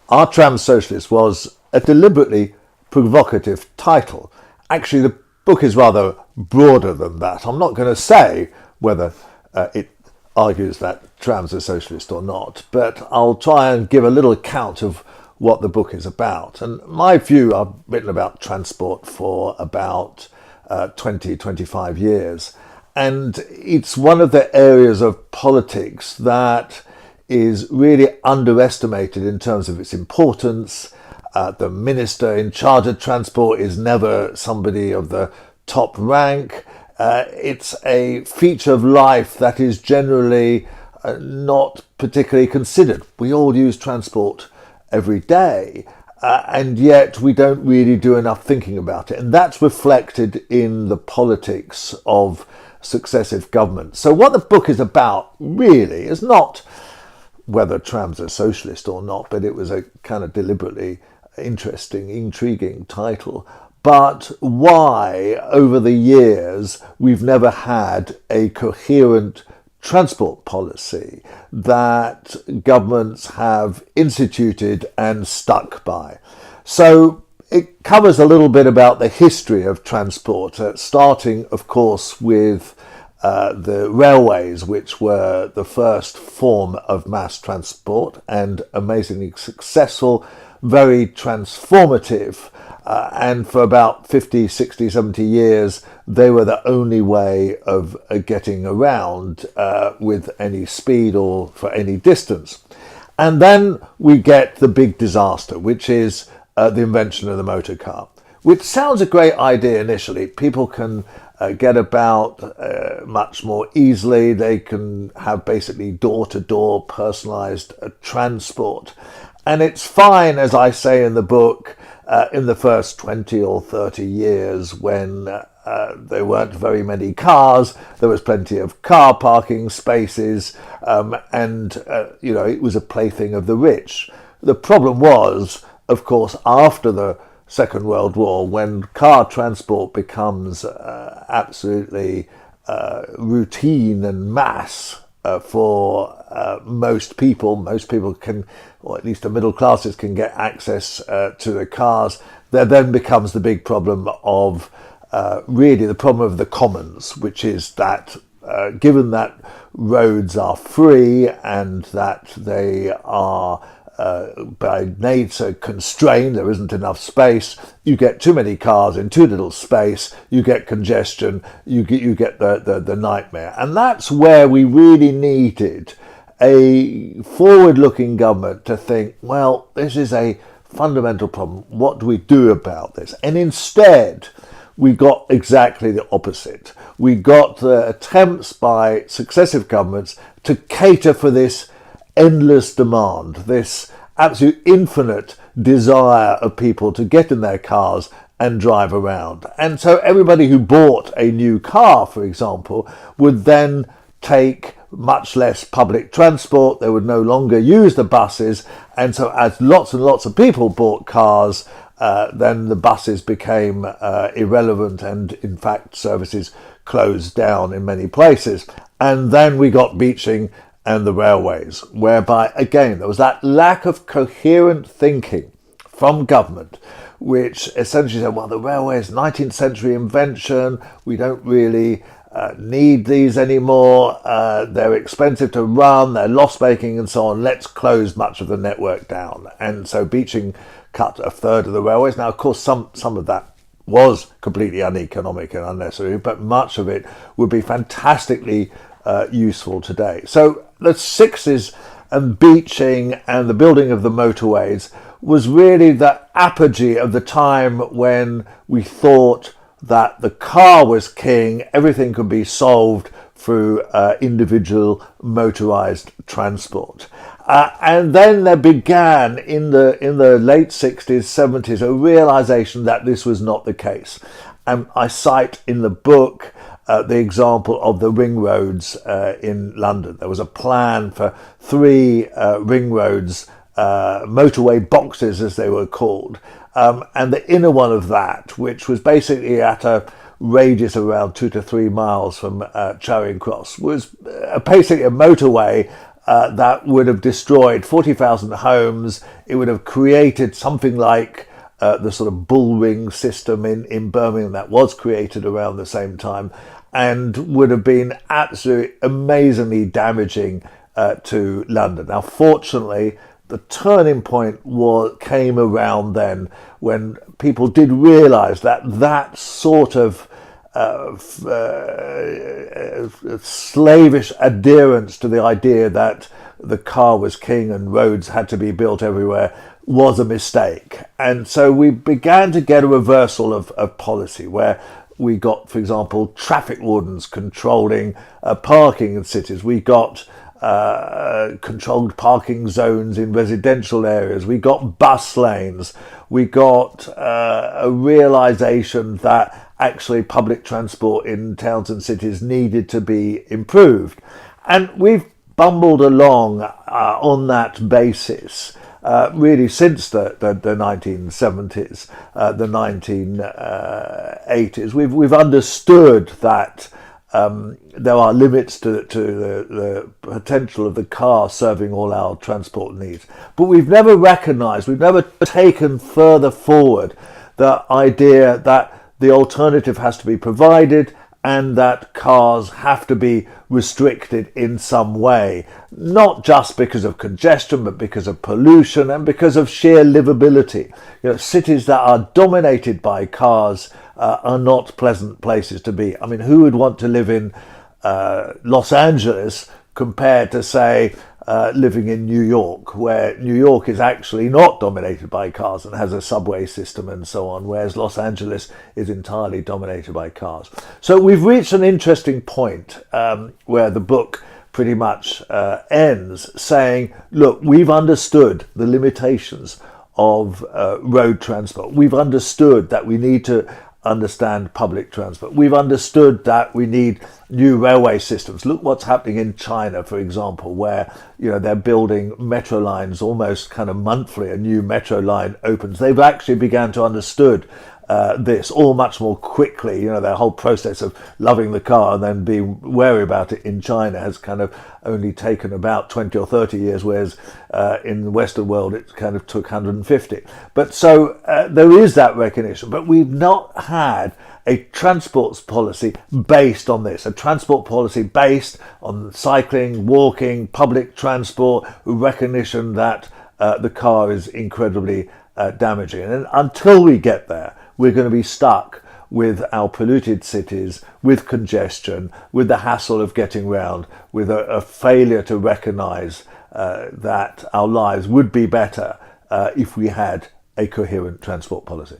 Are Trams Socialist was a deliberately provocative title. Actually, the book is rather broader than that. I'm not going to say whether it argues that trams are socialist or not, but I'll try and give a little account of what the book is about. And my view, I've written about transport for about 25 years. And it's one of the areas of politics that is really underestimated in terms of its importance. The minister in charge of transport is never somebody of the top rank. It's a feature of life that is generally not particularly considered. We all use transport every day, and yet we don't really do enough thinking about it. And that's reflected in the politics of successive governments. So what the book is about really is not whether trams are socialist or not, but it was a kind of deliberately interesting, intriguing title, but why over the years we've never had a coherent transport policy that governments have instituted and stuck by. So it covers a little bit about the history of transport, starting, of course, with the railways, which were the first form of mass transport and amazingly successful, very transformative. And for about 50, 60, 70 years, they were the only way of getting around with any speed or for any distance. And then we get the big disaster, which is the invention of the motor car, which sounds a great idea initially. People can get about much more easily. They can have basically door-to-door personalized transport. And it's fine, as I say in the book, in the first 20 or 30 years when there weren't very many cars, there was plenty of car parking spaces, and it was a plaything of the rich. The problem was, of course, after the Second World War, when car transport becomes absolutely routine and mass for most people can, or at least the middle classes, can get access to the cars. There then becomes the big problem of really the problem of the commons, which is that given that roads are free and that they are by nature constrained, there isn't enough space, you get too many cars in too little space, you get congestion, you get the nightmare. And that's where we really needed a forward-looking government to think, well, this is a fundamental problem, what do we do about this? And instead we got exactly the opposite. We got the attempts by successive governments to cater for this endless demand, this absolute infinite desire of people to get in their cars and drive around. And so everybody who bought a new car, for example, would then take much less public transport. They would no longer use the buses. And so as lots and lots of people bought cars, then the buses became irrelevant, and in fact services closed down in many places. And then we got beaching and the railways, whereby, again, there was that lack of coherent thinking from government, which essentially said, well, the railway is 19th century invention, we don't really need these anymore, they're expensive to run, they're loss-making and so on, let's close much of the network down. And so Beeching cut a third of the railways. Now, of course, some of that was completely uneconomic and unnecessary, but much of it would be fantastically useful today. So the 60s and Beeching and the building of the motorways was really the apogee of the time when we thought that the car was king, everything could be solved through individual motorized transport. And then there began in the late 60s, 70s, a realization that this was not the case. And I cite in the book the example of the ring roads in London. There was a plan for 3 ring roads, motorway boxes as they were called, and the inner one of that, which was basically at a radius of around 2 to 3 miles from Charing Cross, was basically a motorway that would have destroyed 40,000 homes. It would have created something like the sort of bull ring system in Birmingham that was created around the same time, and would have been absolutely amazingly damaging to London. Now, fortunately, the turning point came around then when people did realise that that sort of slavish adherence to the idea that the car was king and roads had to be built everywhere was a mistake. And so we began to get a reversal of policy where we got, for example, traffic wardens controlling parking in cities. We got controlled parking zones in residential areas. We got bus lanes. We got a realisation that actually public transport in towns and cities needed to be improved. And we've bumbled along on that basis really since the 1970s, the 1980s. We've understood that there are limits to the potential of the car serving all our transport needs. But we've never recognised, we've never taken further forward the idea that the alternative has to be provided and that cars have to be restricted in some way, not just because of congestion, but because of pollution and because of sheer livability. You know, cities that are dominated by cars are not pleasant places to be. I mean, who would want to live in Los Angeles compared to, say, living in New York, where New York is actually not dominated by cars and has a subway system and so on, whereas Los Angeles is entirely dominated by cars. So we've reached an interesting point where the book pretty much ends saying, look, we've understood the limitations of road transport. We've understood that we need to understand public transport. We've understood that we need new railway systems. Look what's happening in China, for example, where they're building metro lines almost kind of monthly. A new metro line opens. They've actually began to understood this all much more quickly. Their whole process of loving the car and then being wary about it in China has kind of only taken about 20 or 30 years, whereas in the Western world it kind of took 150. But so there is that recognition, but we've not had a transport policy based on this, a transport policy based on cycling, walking, public transport, recognition that the car is incredibly damaging. And until we get there, we're going to be stuck with our polluted cities, with congestion, with the hassle of getting round, with a failure to recognise that our lives would be better if we had a coherent transport policy.